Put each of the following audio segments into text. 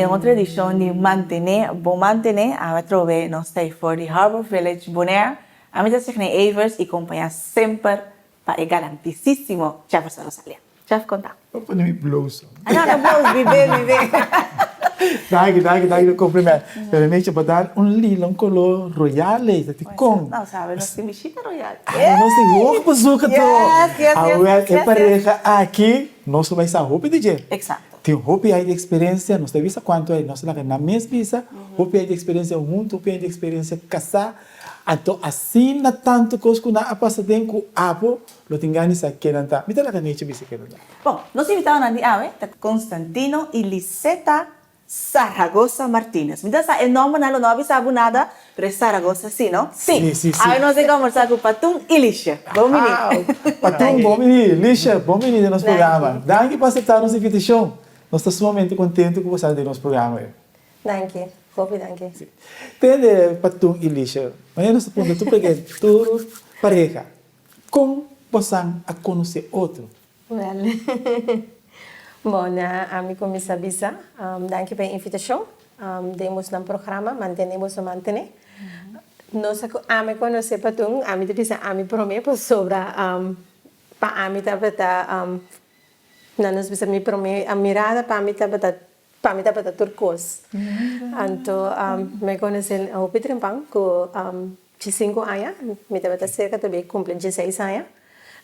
Uma tradição de manter a trove no stay for the Harbor Village Bonaire. A mim já sei que Evers e companhia sempre para garantisíssimo já para Rosalia. Já contar. Eu vou me blows. Não, blows, viver. Dai, cumprimento. Veramente para dar lilão color royal, este com. Não, sabe, não se mexica royal. Não se roupa bazuca to. Yes. É pareja aqui, nós vai sa roupa DJ. Exato. Tem roupa aí de experiência, nós temos quanto é, nós lá na mesma visa, roupa aí de experiência junto, roupa aí de experiência casar. Então, assim, na tanto coisa que na passa dentro com abo, lo tingani sa kenanta. Mita lá canete bisa kenanta. Bom, nós invitamos na dia, Constantino e Liseta Zaragoza Martínez. Mita sa el nome não não sabe nada, pero Zaragoza sim, não? Sim. Aí nós vamos conversar com Patum e Lisha. Bom menino. Patum, bom menino. Lisha, bom menino do nosso programa. Danke por aceitar nossa invitação. Nós estamos sumamente contentes com você no nosso programa. Danke. Danke. Tende Patum e Lisha. Mas nós perguntamos, tu peguei tu pareja. Como você a conhecer outro? Well, bom, a mim como Bisa, danke pela invitação. Demos no programa, mantenemos o manter. Nós a me conhecer Patum, a mim disse a mim prometo sobre para a mim nós bisa mi prometo a mirada para mim para turcos. Então, me conhecem o Pitrimpang com 5 anos, me estava cerca de cumprir 16 anos.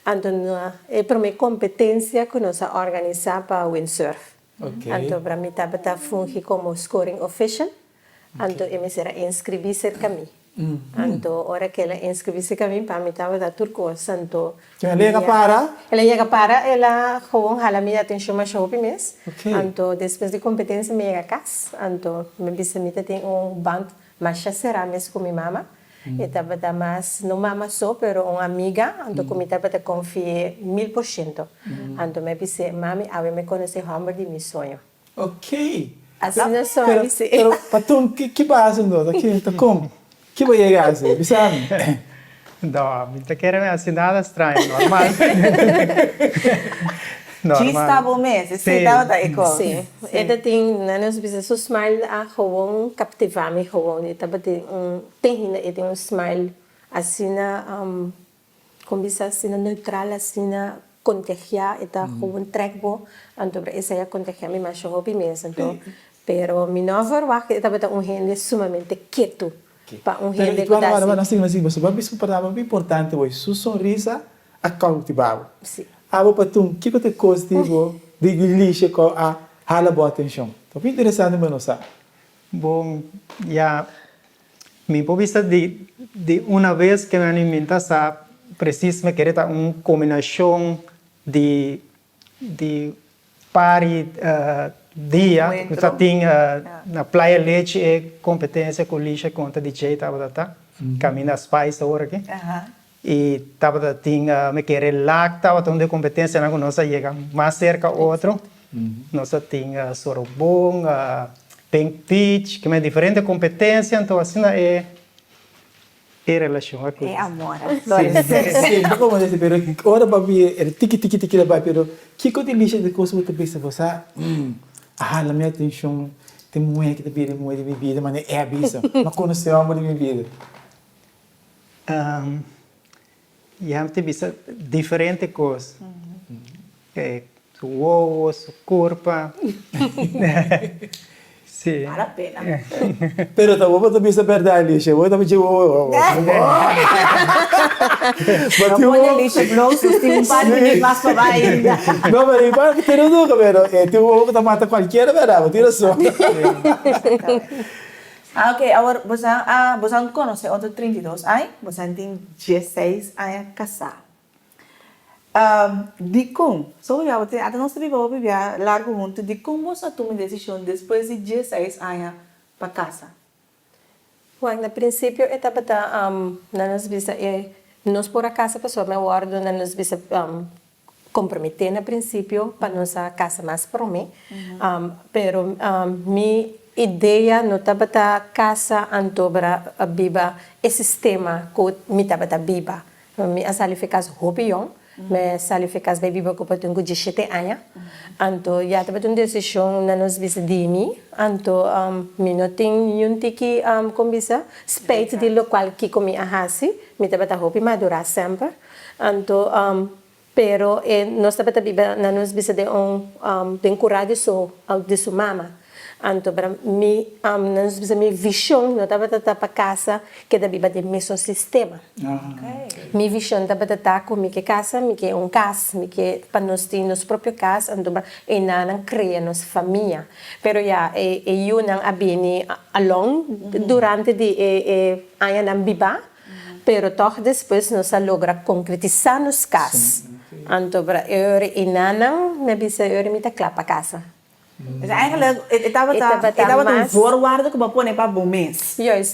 Então, é para mim competência que nós organizar para windsurf. Então, para mim estava fungir como scoring official. Então, eu me será inscrever-se comigo. Então, hora que ela inscreveu-se comigo, para mim estava da turcos. Então, ela chega para? Ela gewoon hala minha atenção mais rápido mesmo. Então, depois de competência, me chega a casa. Então, me disse que tem band, mas já será mesmo com minha mama. E estava da mais, não mama só, mas uma amiga. Então, como estava da confiar 1000%. Então, me disse, mami, a me conhecer o amor de meu sonho. Ok. Assim não só me disse. Pero, Patum, que base não? Aqui, tá como? Que vai chegar assim, sabe? Não, não quero assim nada estranho, normal. Ci stavo mesi, estava da eco. Sim. Ele tem, nós precisamos o smile a gewoon captivar-me gewoon. Ele tem um smile assim como bisa assim neutral assim contagiar e tá gewoon trekbo. Então essa é contagiar-me mais rápido mesmo. Então, pero mi não verwacht estava gente sumamente quieto. Para gente que assim, você vai ver uma palavra importante hoje, sua sonrisa a cultivar. Sim. Abo Patum, que te costigo de lixo com a hala boa atenção. Então, é interessante para nós. Bom, já me povista de uma vez que me alimenta sa preciso me querer uma combinação de pari dia que já tinha na praia leite e competência com lixo conta de jeito tá caminha as pais agora aqui e tava tinha me querer lá tava tendo competência na nossa chega mais cerca outro nossa tinha sorobong pink peach que é diferente competência então assim é relação aqui é amor sim como dizer pero ora babi é tiki lá vai pero que coisa lixo de coisa você pensa você la minha atenção tem mulher que te pede mulher de bebida, mas é a bisa. Não conheceu amor de bebida. Já te vista diferente coisas. Su ovo, su corpo. Sim. Vale a pena. Pero tá bom, também se perde a lixa. Eu também digo, não põe lixa, não, se tem um par de minutos mais para lá ainda. Não, mas igual que tem nunca, pero tem um ovo que mata qualquer, verdade? Tira só. Ok, agora você conhece outro 32 anos, você tem 16 anos casado. De como, até nós vivemos largo junto, de como você toma a decisão depois de 16 anos para casa? Bueno, no princípio, etapa ta na nos bisa nos por acaso pessoa me guardo na nos bisa comprometer no princípio para nossa casa mais para mim, pero minha ideia não estava ta casa antobra a biba esse sistema que me estava ta biba, me asali ficas hobion, me asali ficas biba que patungo de 7 anos, anto já estava uma decisão na nos bisa de mim, anto me não tem um tiki como bisa speit de local que comi a hasi, me estava ta hobi madurar sempre, anto pero nós estava biba na nos bisa de de encorajar de sua mama. Anto para mi nos bisa mi vision não estava para casa que da biba de mesmo sistema. Mi vision estava tá com mi que casa, mi que casa, mi que para nós ter nos próprio casa, anto para não criar nossa família. Pero já eu não abini along durante de ano não biba. Pero toch depois nós logra concretizar nos cas. Anto para eu inanang me bisa eu me clapa casa. Dus eigenlijk, het estava een voorwaarde que você põe para bom mês. Juist,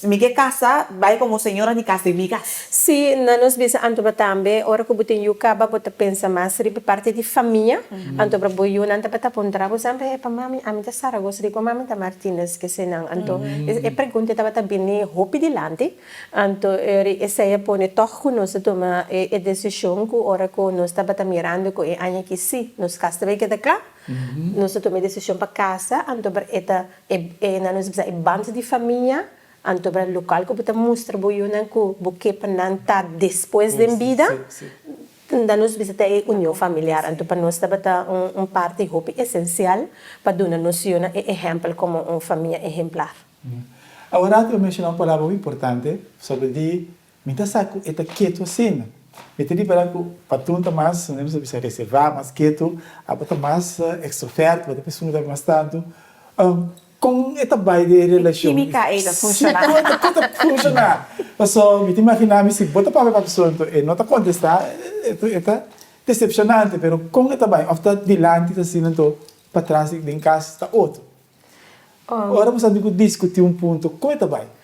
Mike casa, vai como senhora de casa de migas. Se nós bisa anto para também, ora que botem yuca, bota pensa mais ribe parte de família, anto para boiu nanta para pontrabo sempre para mami, a mim tá Saragossa, digo mami tá Martínez que se não, anto é pergunta estava também hopi dilante, anto essa é põe toch nós toma a decisão que ora que nós estava mirando que é anya que sim, nós casa vai que tá claro. Nós tomamos decisão para casa, então para nós bisa banda de família, então para local que kita mostra boiunan que buque para nantar depois da vida, então nós bisa ter união familiar, então para nós está parte hope essencial para dar nos um exemplo como uma família exemplar. Agora eu mencionei uma palavra muito importante sobre de muita saco eta quieto assim. Me tiri para que patunta mais, não se reservar mais quieto, a bota mais extroverto, bota pessoa não mais tanto. Com esta baia de relação. Química ainda funciona. Como funciona? Passou, me imaginar se bota para a pessoa e não está contestar, é decepcionante, mas com esta baia, ofta dilante assim então para trás em casa está outro. Agora você tem que discutir ponto com esta baia.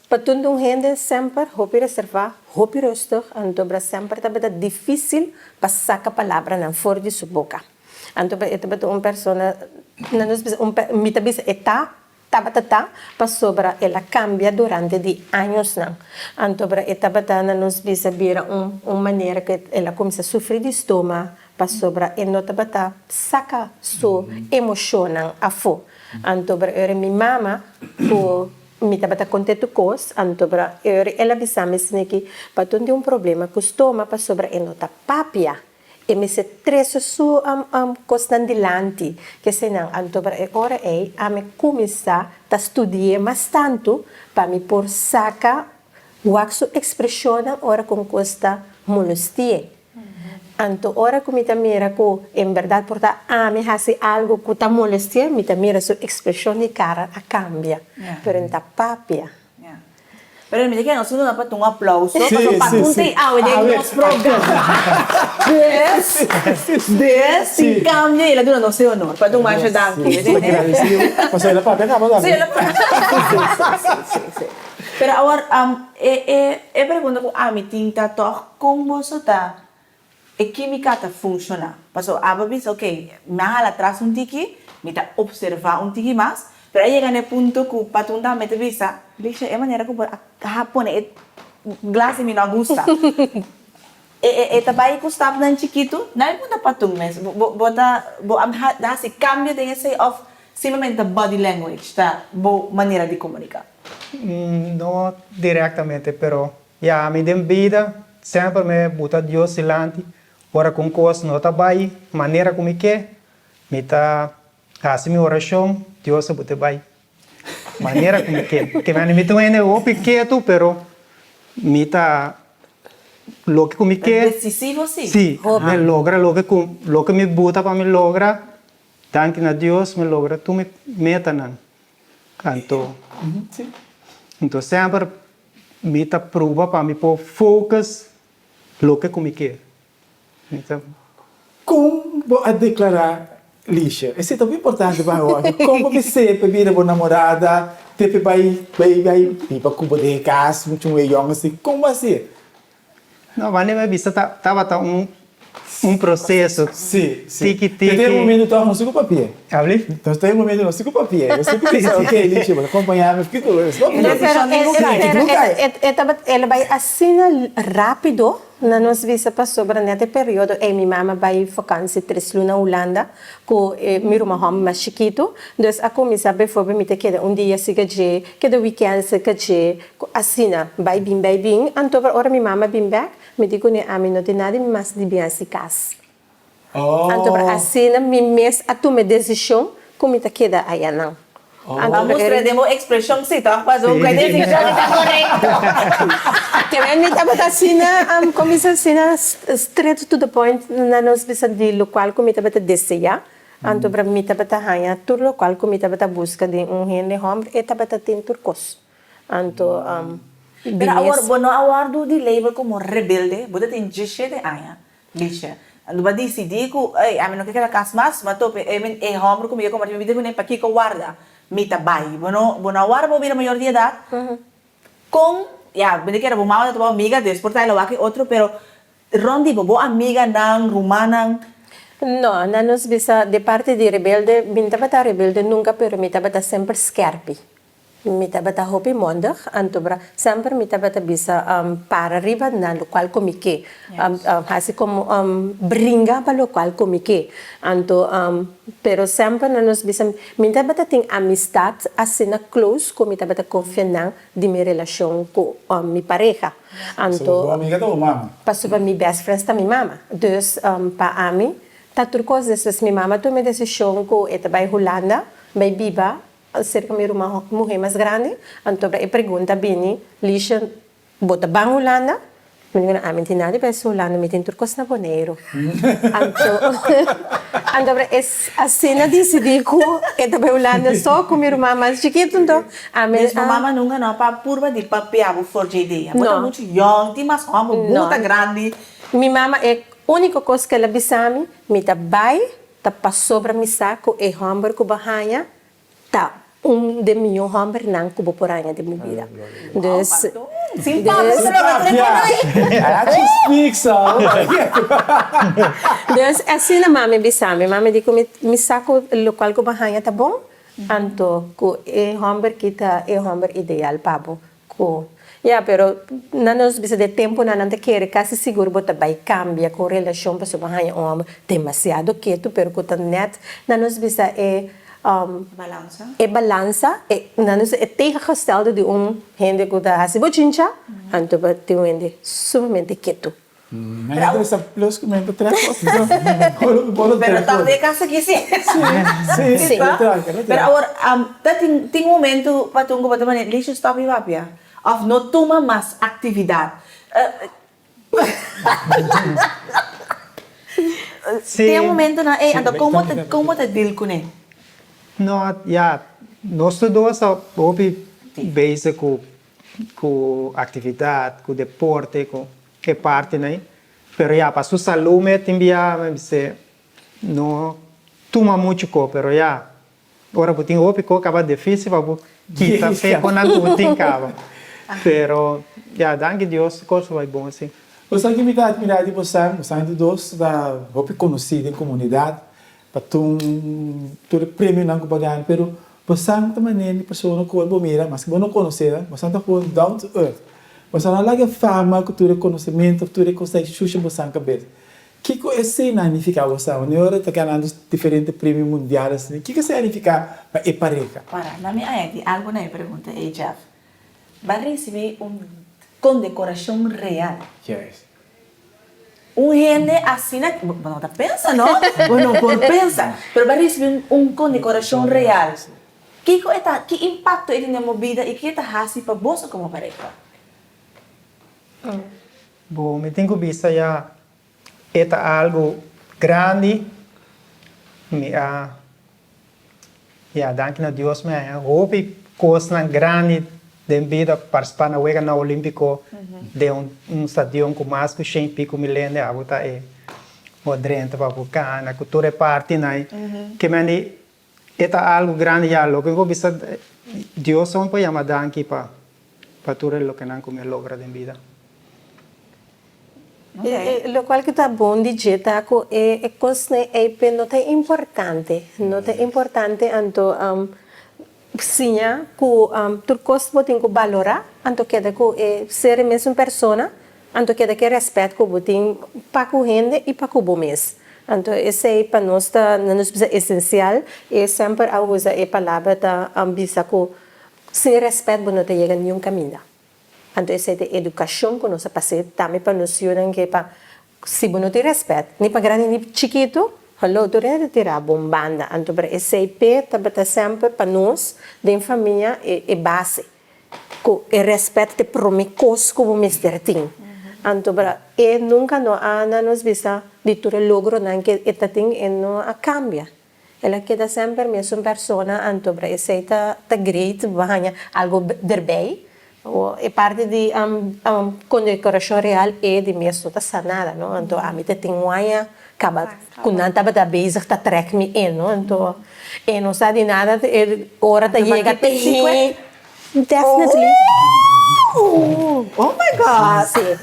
Patundong gente sempre hopi reservar, hopi rustig, anto para sempre tá difícil passar a palavra na fora de sua boca. Anto para uma pessoa, mita bisa eta, para sobra ela cambia durante de anos não. Anto para eta nos bisa vira maneira que ela começa a sofrer de estômago, para sobra e não tá saca sua emoção a fo. Anto para minha mama por me estava contente com isso, então para ela avisar-me que para ter problema costuma para sobre a nota papia e me se trecho su constantemente que senão então para agora a me começar a estudar mais tanto para me por saca o sua expressão ora com custa molestia. Então, ora que me mira que, em verdade, por me hace algo que está molestia, me mira sua expressão de cara a cambia. Pero não papia. Pero me dice que nosotros no para un aplauso, Sí, para sí, un sí. de los programas. Sin cambio y la dura no se honor, para un macho danque. Pues ela para pegar, vamos Sí, pero ahora, pergunta que a mim tinta toch com você tá. A química está funciona. Passou, a babis, ok, me hala atrás tiki, me tá observar tiki mais, pero aí chega no ponto que o patunda me visa, dice, é maneira que a pone glass me não gusta. Tabai ko stop nan chiquito, na mo na patung mes, am dá se cambio de esse of simplesmente body language, tá? Bo maneira de comunicar. No directamente, pero ya a mi vida sempre me bota Dios silante. Ora com coisas não está bem, maneira como que me tá assim minha oração, Deus se bote bem. Maneira como que me tô indo o pequeno, pero me tá lo que como que decisivo sim. Sí, me logra lo que me bota para me logra. Danke a Deus me logra tu me meta nan. Canto. Então sempre me tá prova para me pôr focus lo que como que. Então, como a declarar Lixa, esse é tão importante para nós. Como você vira uma namorada, tipo, vai para Cuba de casa, muito um assim, como assim? Não, mas nem vista tava um processo. Sim, sim. Tiki-tiki. Tem um momento que eu não sigo papel. Habli? Então tem um momento que eu não sigo papel. Eu sigo papel, ok, Lixa, vou acompanhar, mas fico doido. Ela vai assim rápido na nossa visa para sobre nesse período. Minha mama vai vacança 3 lunas na Holanda, com meu irmão mais chiquito. Então, a começar a for me ter dia se que cada weekend se que assim vai bem. Então, agora minha mama bem back, me digo ne a mim não tem nada mais de bem assim casa. Então, assim me mês a tomar decisão como te queda aí não. Vamos aprender uma expressão, sim, tá? Mas o que é decisão está correto. Que bem, me estava assim, começa assim, straight to the point, na nossa visa de local, como estava a desejar. Então, para mim, estava a ganhar tudo local, como estava a busca de gente homem, e estava a ter turcos. Então, Pero agora, bueno, agora do label como rebelde, você tem 17 anos, bicha. Ando ba decidir que, a mim não quer que casa mais, mas tope, é homem comigo, como a minha vida com para que eu guarda, me tá bem. Bueno, agora vou vir a maior de idade, com, bem que era uma tua amiga, depois tá lá que outro, pero rondi boa amiga não romana. Não, na nossa visa de parte de rebelde, me estava a rebelde nunca, pero me estava sempre scarpe. Me estava a hopi mondag, antobra sempre me estava a bisa para arriba na local comike, assim como brinca para local comike, anto pero sempre na nos bisa me estava a ter amistade assim close, como me estava a confiar de minha relação com minha pareja, anto amiga da mama. passou para minha best friend da minha mama, dus para a mim tá tudo coisas minha mama tomou decisão que ela vai Holanda, vai biba cerca de uma mulher mais grande, então eu pergunto bem, Lixa, bota bem Holanda? Eu digo, não tem nada para Holanda, me tem turcos na boneiro. Então, assim, eu decidi que eu vou Holanda só com minha irmã mais chiquita, então... Mas a mamãe nunca não para curva de papel for de ideia. Bota muito young, tem mais como muito grande. Minha mama é a única coisa que ela disse me tá bem, tá passou para me saco e hamburger com barranha, tá de milhão hamburger não com boporanha de minha vida. Dus, sim, dus assim a mama disse, mama disse me saco local com barranha tá bom, então com e hamburger kita e hamburger ideal pabo com pero na nos bisa de tempo na não te quer quase seguro bota vai cambia com relação para subhanha homem demasiado quieto pero com net na nos bisa balança na nos tegengestelde de gente que da hasi bochincha anto bate gente sumamente quieto. Mas essa plus comenta três coisas. Pero talvez casa que sim. Sim. Pero agora tem momento para tu para também lixo stop e vapia. Of não toma mais atividade. Tem momento na então como te deal com ele? Não, nós dois só hobby base com atividade, com deporte, com que parte né. Pero para sua saúde também não toma muito co, pero agora eu tenho hobby que acaba difícil para quitar feio quando eu tenho cava. Pero, danke Deus, coisa vai bom assim. Você que me dá admirar de você de dois da roupa conhecida em comunidade, para tu prêmio não pagar, pero você também é pessoa que eu mira, mas que eu não conhecer, você está com down to earth. Você não larga fama, que tu reconhecimento, que tu consegue chuchar você na cabeça. O que é significa você? A União está ganhando diferentes prêmios mundiais. O que significa para a pareja? Para, na minha algo na pergunta, Jeff. Vai receber condecoração real. Yes. Gente assim, não está pensa, não? Não por pensa, mas vai receber condecoração real. Que impacto ele na minha vida e que está fazendo para você como pareja? Bom, me tenho visto é algo grande. Danke a Deus, hobby coisa grande. De vida participar na Wega Olímpico de um estadião com mais de 100 pico milhões de água o drente para bucana, que toda parte nai, que mani eta algo grande ya, lo que vista Dios son para llamar danki para todo lo que nan come logra en vida. Lo qual que tá bom de dizer tá que é coisa não é importante, não é importante anto sim que tu coisa botin que valorar, anto que da que ser mesmo persona, anto que da que respeito que botin para com gente e para com o mês. Anto esse é para nós tá nos precisa essencial é sempre a usar a palavra tá ambisa que sem respeito não te chega nenhum caminho. Então, essa é a educação que nós passamos também para nos ajudar que se não tem respeito, nem para grande nem chiquito, hallo, tu deve tirar bombanda. Então, para esse IP, está sempre para nós, da família, é base. O respeito te promete coisas que o mestre tem. Então, para nunca não há nos vista de todo logro que está tem e não cambia. Ela queda sempre a mesma pessoa, então, para esse está great, vai algo derbei. É parte de condecoração real é de minha toda sanada, não? Então a mim tem um ano acaba quando não estava da base está track me não? Então não sabe nada hora da chega até definitely Oh my God! sim.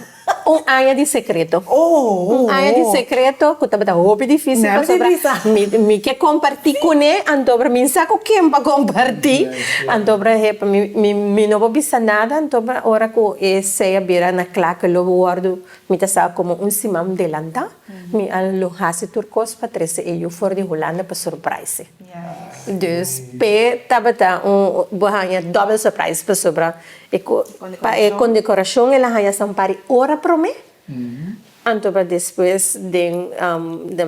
Ano de secreto. Ano de secreto, que estava muito difícil para sobrar. Me quer compartilhar com ele, então para mim saco quem para compartilhar. Então para me não vou pensar nada, então para hora que esse vira na claque lo guardo, me tá como simão de lanta, me alojase turcos para trazer eu fora de Holanda para surprise. Dus estava banha double surprise para sobrar. E condecoração ela hanya sampari ora para mim. Então para depois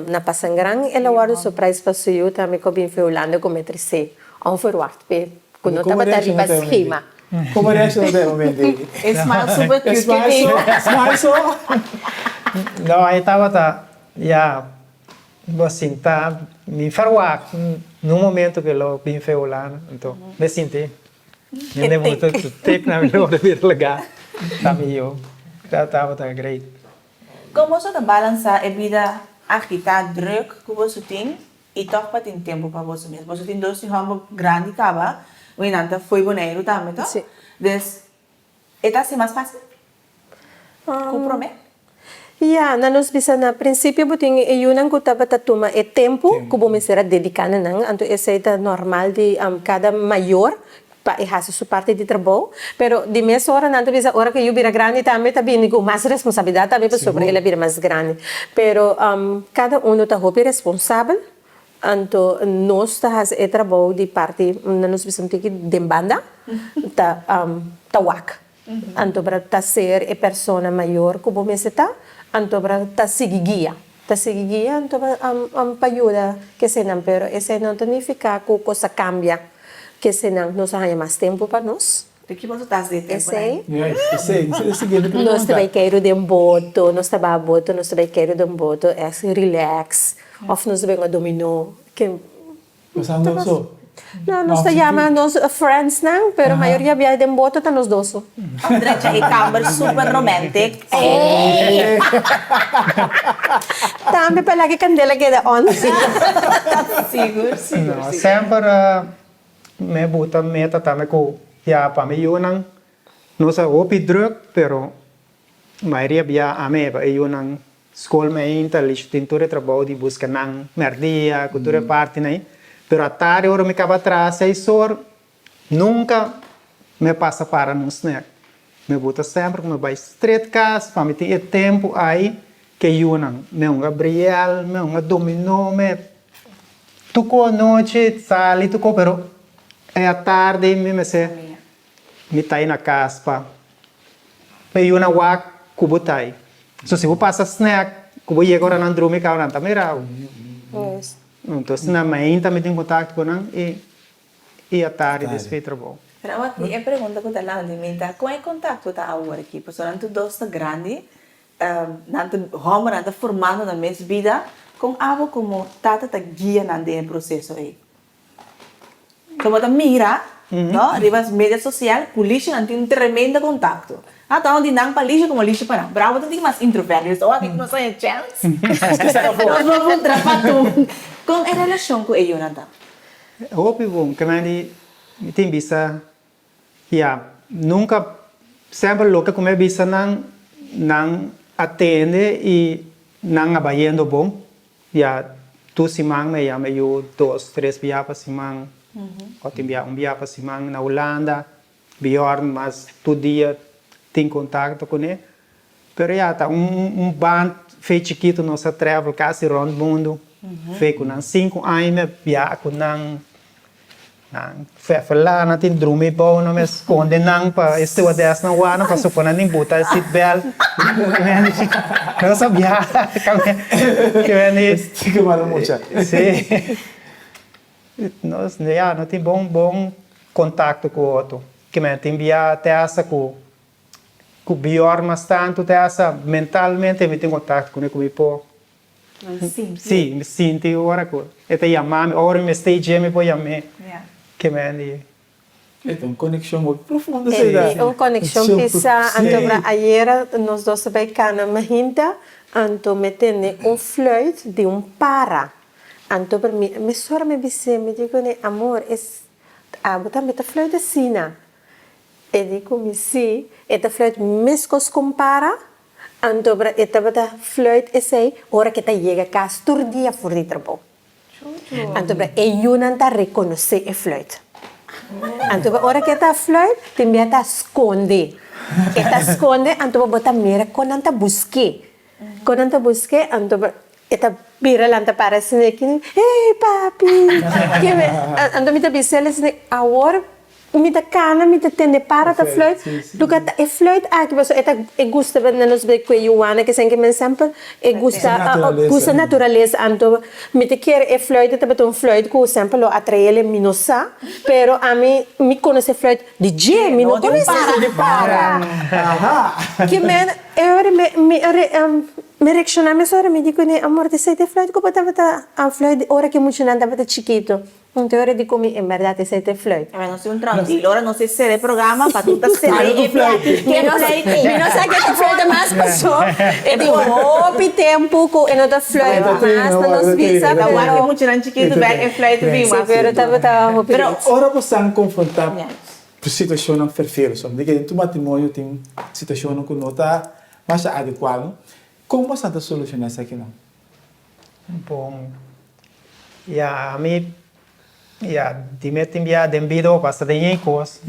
na Passangrang ela guarda surprise para eu também que vim para Holanda com metrice. Onverwacht pe quando estava arriba schema. Como reaction no momento? Smile super cute. Smile so. Não, aí já, assim, me farwak, no momento que eu vim para Holanda, então, me senti. Hindi mo ito tape namin lo de vir legal. Kami yo. Estava great. Como você balança a vida agitada, druk que você tem e toch para ter tempo para você mesmo. Você tem dois filhos grandes, acaba, o inanta foi boneiro também, tá? Sim. Então, é mais fácil? Compromet? Na nos bisa na prinsipio buting yunang ko taba tatuma e tempo que vamos ser dedicado nang anto esse é normal de cada maior para fazer sua parte de trabalho, pero de mês hora nanto bisa hora que eu vira grande também também com mais responsabilidade também para sobre ela vira mais grande, pero cada está responsável. Anto nós tá faz e trabalho de parte nos bisa ter que de banda tá wak. Anto para tá ser a pessoa maior que vamos estar anto para tá seguir guia anto para ajuda que se não pero esse não significa que coisa cambia que se não nós há mais tempo para nós De que você está de tempo, esse Nós nós também quero de boto nós também quero de boto é relax of nós bem a dominó que não, nós chamamos friends não, pero a maioria via de boto tá nos dois. Direito e câmera super romântico. Também para que candela queda on. Seguro. No, sempre me buta meta também com já para mim eu não sei o druk, pero maioria via a me para eu não escola me inteligente tintura trabalho de busca não merdia cultura parte né. Pero a tarde, hora me acaba atrás, 6 horas, nunca me passa para no snack. Me bota sempre, me vai straight casa, para me ter tempo aí, que eu não. Me Gabriel, me dominó, me tocou a noite, sali, tocou, pero é a tarde, me tá aí na casa, pa. Eu não vou cubutai. So, se eu passar snack, cubo chega agora não dorme, que eu não tá mirado. Então, na manhã também tem contato com ele e à tarde desfeito trabalho. Pero aqui a pergunta que está de mim tá como é contato tá agora aqui, porque nanto dois grande, nanto homo nanto formando na mesma vida, com algo como tata tá guia nande processo aí. Como tá mira, ¿no? Arriba es media social, con lixo no tiene un tremendo contacto. Então, de não para lixo como lixo para não. Bravo, tem mais introvertidos. Ou aqui que não sai chance. Nós vamos entrar para tu. Com a relação com ele, Jonathan? Hopi bom, que mani tem bisa, nunca sempre lo que come bisa não atende e não abayendo bom, tu simang me me eu 2, 3 viagens simang, ou tem viagem simang na Holanda, Bjorn, mas todo dia tem contato com ele, pero tá band feito chiquito nossa travel quase round mundo, feito com 5 anos viaja com lá na tem drume bom não me esconde não para stewardess não vai não para supor nem botar seatbelt não sabia que vem Chico malo mucha. sim nós não tem bom contato com o outro que me tem via até essa com Bjorn mas tanto até essa mentalmente me tem contato com ele comigo sim me sinto agora com até chamar agora me stage me pode chamar que me Então, conexão muito profunda, Uma conexão pisa, então ayer nós dois beicana mahinda, então me tem fluit de para. Então para mim, me sora me disse, me digo né, amor, botar me fluit assim na. E digo me sim, fluit mescos compara. Então para bota fluit esse, hora que chega cá, dia for de trabalho. Então para eu não tá reconhecer o fluit. Então, a hora que está fluit, também está esconde. Está esconde, então bota mira quando anta busque. Quando anta busque, então está vira lá anta parece que, hey papi, então me tá bisela assim, agora me tá cana, me tá tende para ta fluit. Tu kata e fluit aqui, você eta gusta na nos be que Joana que sem que men sempre gusta naturaleza, então me te quer e fluit tá beton fluit que sempre lo atraele minosa, pero a mim me conhece fluit de je, me não conhece de para. Que men me reacciona me sora me dico ne amor te sei te fluit que bota a fluit ora que muito nada bota chiquito. Então, eu digo que, em verdade, esse é fluit. Mas não sei tranquilo, agora não sei se é programa para tu estar sendo fluit. Que não sei que fluit mais passou. Eu digo, houve tempo que eu não fluit mais na nossa vida. Agora que muito não chiquito, bem é fluit bem mais. Pero estava Pero ora você confrontar situação não perfeita, só de que tu matrimônio tem situação que não está mais adequada. Como você está solucionando isso aqui não? Bom, a mim dimeti via devido basta de coisas.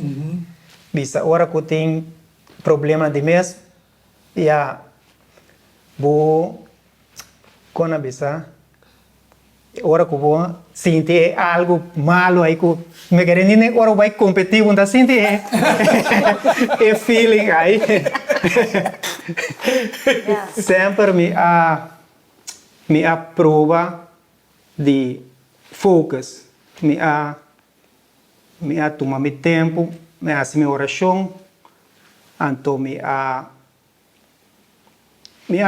Bisa ora que tem problema de mês, vou quando bisa ora que vou sentir algo malo aí que me querem nem ora vai competir com sentir é feeling aí. Sempre me aprova de focus. Me tomar meu tempo, me fazer minha oração, então me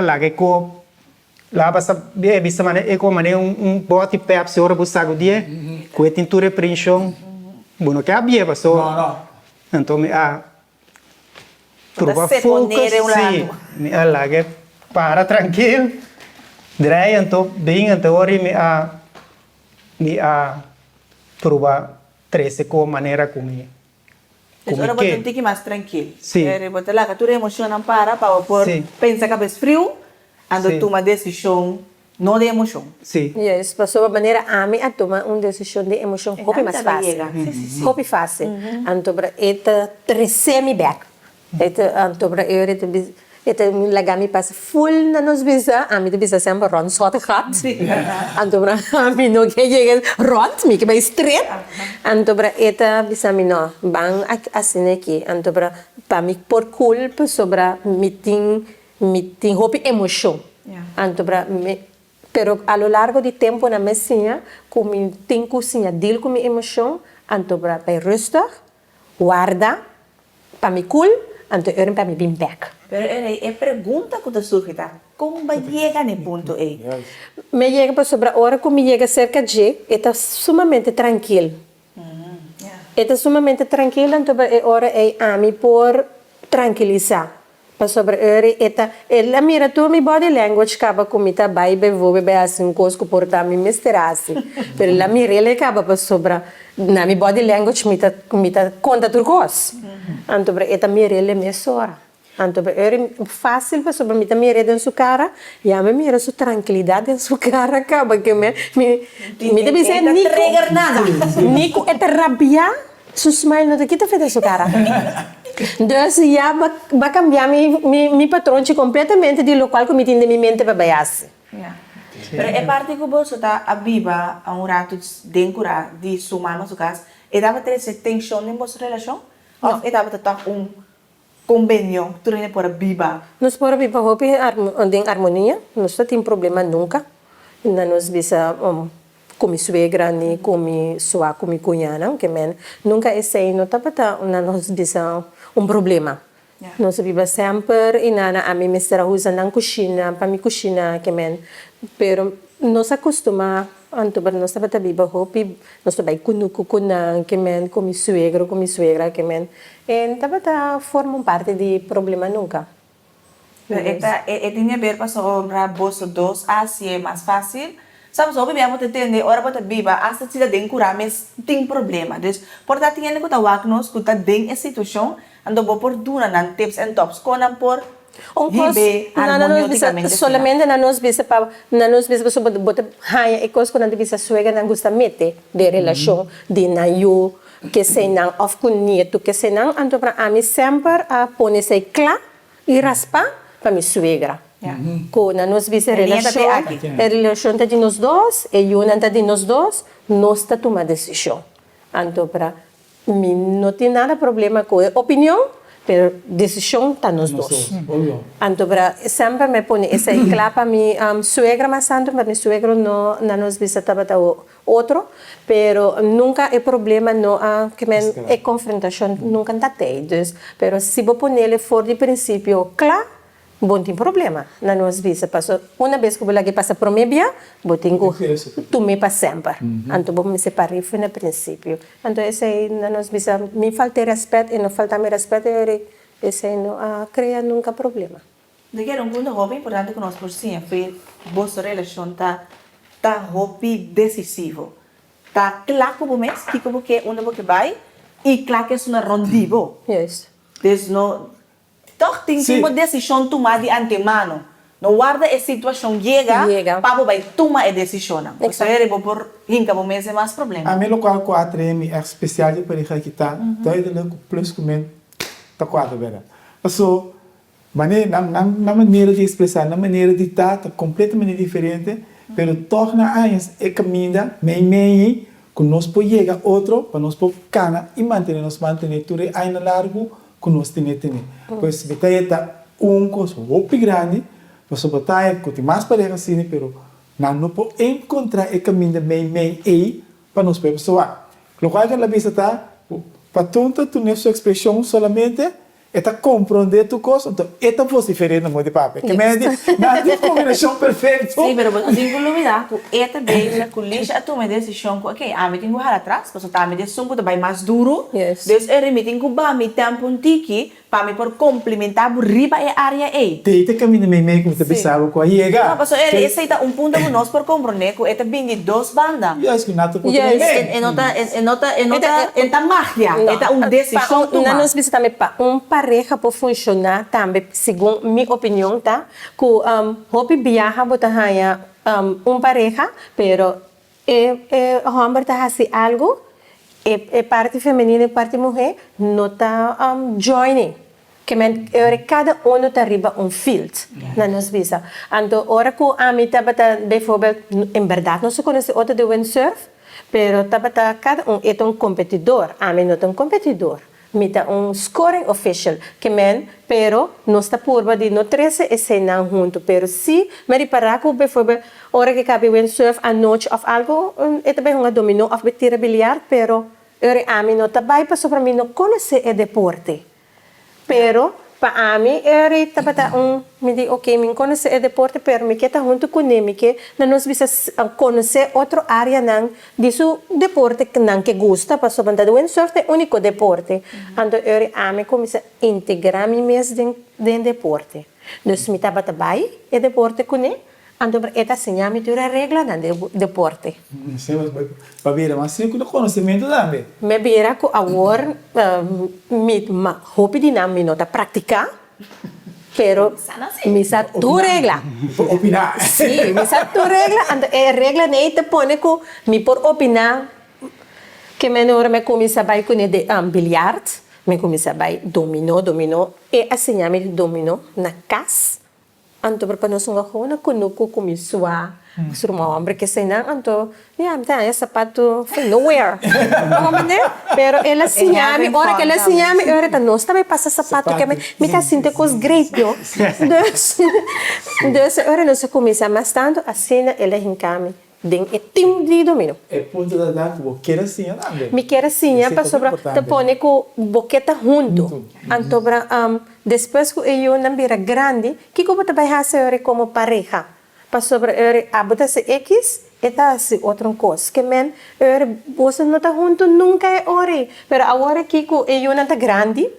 larga com lá passa bisa mana mané bote Pepsi ora buscar o dia, com a tintura preenchão, bueno que abia passou, então me prova focus, sim, me larga para tranquilo, daí então bem então ora me prova 13 com maneira comigo. Agora você tem que ir mais tranquilo. Sim. Você lá que tu emociona para pensar que é frio, ando toma decisão não de emoção. Sim. Yes, passou a maneira a mim a tomar uma decisão de emoção, hopi mais fácil. Hopi fácil. Então para eta 13 me back. Então para eu Então, me passa full na nos bisa, a mim bisa sempre rond só de gat. Então, a mim não quer chegar rond, me que vai straight. Então, eta bisa me não, bang assim aqui. Então, para mim por culpa sobre meeting hope emoção. Então, pero a lo largo de tempo na mesinha, como tenho cozinha deal com minha emoção, então para rustig, guarda, para me cool, então eu para me bem back. Pero é pergunta que te surge, tá? Como vai chegar nesse ponto aí? Me chega para sobre a hora que me chega cerca de, está sumamente tranquilo. Esta es sumamente tranquila, entonces ahora a mí por tranquilizar. Para sobre esta, ela mira tu mi body language acaba com mita bai vou beber assim coisas portar me misterase. Pero la mira ele acaba para sobre na mi body language mita conta tu coisas. Então esta mira ele me sora. Então é fácil para sobre mita mira dentro sua cara e a me mira sua tranquilidade dentro sua cara acaba que me deve ser Não trigger nada. Nico é rabia, su smile não te quita feita sua cara. Dus ja, vai cambiar meu patrão completamente de local que me tem de minha mente para baiasse. Yeah. Pero é parte que você está a viva a rato de curar de sumar na sua casa. E dava ter essa tensão em vossa relação? Ou é dava ter convênio que tu não pode viva? Nós podemos viver em harmonia, não tem problema nunca. Não nos bisa com minha suegra, nem com minha sua, com minha cunhada, que men nunca é sei, não tá não nos bisa problema. Yeah. Nós vivemos sempre e nada a mim me será usando na cozinha, para minha cozinha, que men, pero nós acostuma anto bar nós tá viva hopi, nós tá kunuku kunang, que men, com minha suegra, que men, e tá forma parte de problema nunca. Tinha a ver para vos dois, assim é mais fácil. Sabe, só vivemos entender, ora para viva, hasta se tem curar, mas tem problema. Então, portanto, tinha que estar nos que está bem a situação, ando vou por dura nan tips and tops, conan por viver harmoniosamente. Solamente na nos bisa sobre bota haya e coisa quando bisa suega não gosta mete de relação de na eu que se não of com nieto que se não ando para a mim sempre a pôr se clá e raspa para minha suegra. Com a nós bisa relação de nós dois e eu não de nós dois nós tá tomar decisão. Então para mim não tem nada problema com a opinião, pero decisão está nos dois. Então para sempre me põe essa clara para minha suegra mas tanto para minha suegro não nos visitava outro, pero nunca é problema não que é confrontação nunca está tendo. Pero se vou pôr ele fora de princípio claro, bom tem problema na nos visa passou uma vez que eu lá que passa por mim bem vou ter que tomar para sempre então vou me separar foi no princípio então esse aí na nos visa me falta respeito e não falta me respeito esse aí não cria nunca problema de que era ponto muito importante que nós por sim foi vossa relação tá hopi decisivo tá claro como mês que como que onde que vai e claro que é uma rondivo yes des no toch tem que uma decisão tomada de antemano. Não guarda a situação chega, para vai tomar a decisão. Você é por hinca por mês é mais problema. A mim local com a treme é especial de para que tá, então ele não plus comer tá quatro vera. Passou, na maneira de expressar, na maneira de estar, tá completamente diferente, pero torna a é caminha meio que nós pode chegar outro para nós pode cana e manter tudo ainda largo que nós temos. Pois batalha está coisa muito grande, mas a batalha que tem mais pareja assim, pero não pode encontrar o caminho meio aí para nós pessoas. O qual que a vista está, para tanto tu não sua expressão solamente está compreender tu coisa, então esta voz diferente não de papo, que me diz, não combinação perfeita. Sim, mas sem dúvida, esta vez na colégio a tomar decisão, ok, a mim tenho que ir atrás, porque a minha decisão pode vai mais duro, dus me tenho que dar meu tempo um tique para me por complementar por riba a área aí. Tem caminho meio como te pensava com a chega. Não, mas esse é ponto que nós por compreender que esta vem de duas bandas. E acho que nada pode é mágia, é decisão tomada. Nós visitamos pareja pode funcionar também, segundo minha opinião, tá? Que hobby viaja bota haya pareja, pero homem tá assim algo, parte feminina e parte mulher não tá joining. Que cada um está arriba field na nossa vida. Então, ora que a mim estava, bijvoorbeeld, em verdade, não se conhece outra de windsurf, pero cada um é competidor. A mim não é competidor. Mita scoring official, que pero não está por de no 13 escenas junto, pero se me reparar que, bijvoorbeeld, ora que cabe windsurf a noite of algo, é também dominó of tira bilhar, pero a mim não está bem, para mim não conhece o deporte. Pero para mim, eu estava me diz, ok, me conhecer o deporte, pero me queda junto com ele, que nós vamos conhecer outra área disso deporte que gosta, para sobre o windsurf é o único deporte. Então, eu amo começar a integrar me mesmo dentro deporte. Então, me estava trabalhando o deporte com ele, então, esta ensinar-me a regra do deporte. Para ver, mas sim, com o conhecimento também. Me vira que agora, me hope de não me nota praticar, pero me sa tu regla. Opinar. Sim, me sa tu regla, and a regla nem te põe que me por opinar que menor me começa a vai com de bilhard, me começa a vai dominó e assim me dominó na casa. Anto para nós não agora conosco começou a sur uma homem que sei não anto tá esse sapato foi nowhere pero ela sinhame ora que ela sinhame ora tá nós também passa sapato que me tá sente coisa great yo dus ora nós começa mais tanto assim ela encame den e tim de domínio É ponto da dança, porque quer assim, também. me quer assim para sobre te põe com boqueta junto anto para depois que eu não vira grande que como te vai fazer como pareja para sobre a botar se X eta se outra coisa que men você não tá junto nunca é hora pero agora que eu não tá grande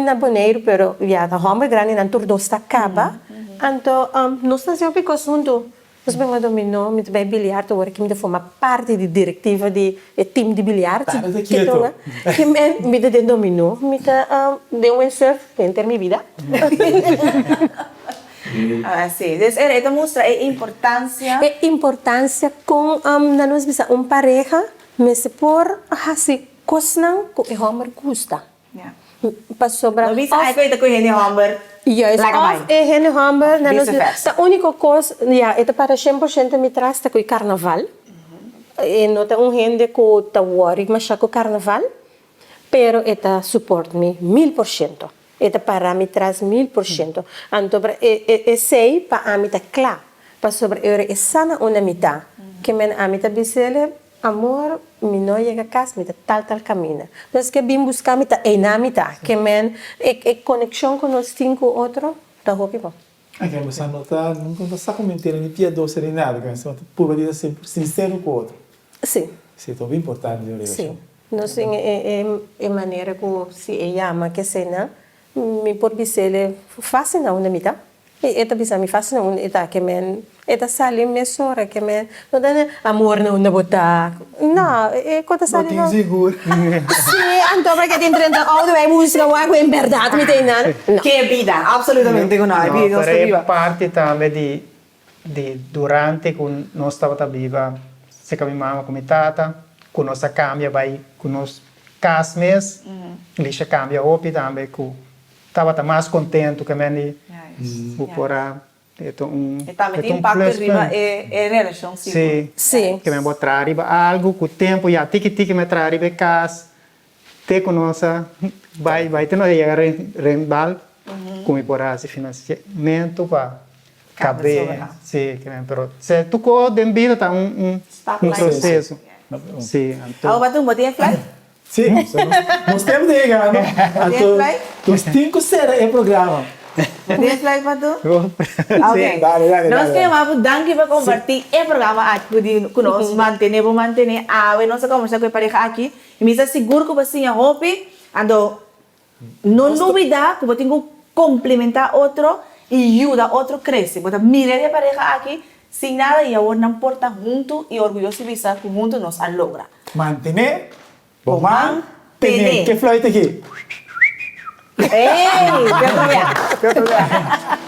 na boneiro pero já tá homem grande não tudo está acaba então nós estamos sempre junto nós bem dominó me vai bilhar agora que me forma parte de diretiva de time de bilhar que me de dominó me tá de um surf entre minha vida Sim, então mostra a importância. A importância com na nós bisa pareja, mas se por assim coisas que o homem gosta. Para sobre. Não bisa ai coisa com ele homem. Yes, of ele homem na nós. A única coisa, é para 100% me traz tá com carnaval. E não tem gente que tá worry mas com carnaval, pero eta support me 1000%. Eta para mim traz 1000%. Então, sei para mim tá claro. Para sobre eu sana uma mitad. Que men a mim tá bisele amor, me não chega a casa, me tá tal caminho. Então, que bem buscar me tá na mitad. Que men conexão com os cinco outros tá hopi bom. Aqui você nota, nunca está comentando nem piedoso nem nada, que você por vida sempre sincero com o outro. Sim. Sim, é bem importante eu acho. Sim. Não sei é maneira que se ama que sei não. Me por bisele fácil não na mitad. Eta bisa me fácil não eta que men eta sali me sora que men não dá amor não botar. Não, é quando sali não. Seguro. Sim, então para que tem 30 all the way música algo em verdade me tem nada. Que vida, absolutamente com nós. Vida Pero viva. é parte também de durante que nós estava viva, se caminhava com tata, com nossa cambia vai com nos casmes, lixa cambia opi também com estava mais contente que meni por Também tem impacto riba é relação sim que me botar arriba algo com o tempo já tiki me traz arriba casa te conoça vai ter não chegar rendal como por esse financiamento para caber sim que me pero se tu co de vida tá processo sim então batum botinha fly. Sim, nós temos de chegar, não? Os 5 será o programa. Botinha fly batum. Ok. Dale. Nós queremos danke para compartilhar o programa aqui conosco, manter nós conversar com a pareja aqui, e me seguro que você é hope, ando não novidade, que você tem que complementar outro e ajudar outro a crescer. Você mira a pareja aqui, sem nada e agora não importa junto e orgulhoso de ver que junto nós a logra. Mantener, bomar, tener. Que flauta aqui? Ei, quero ver.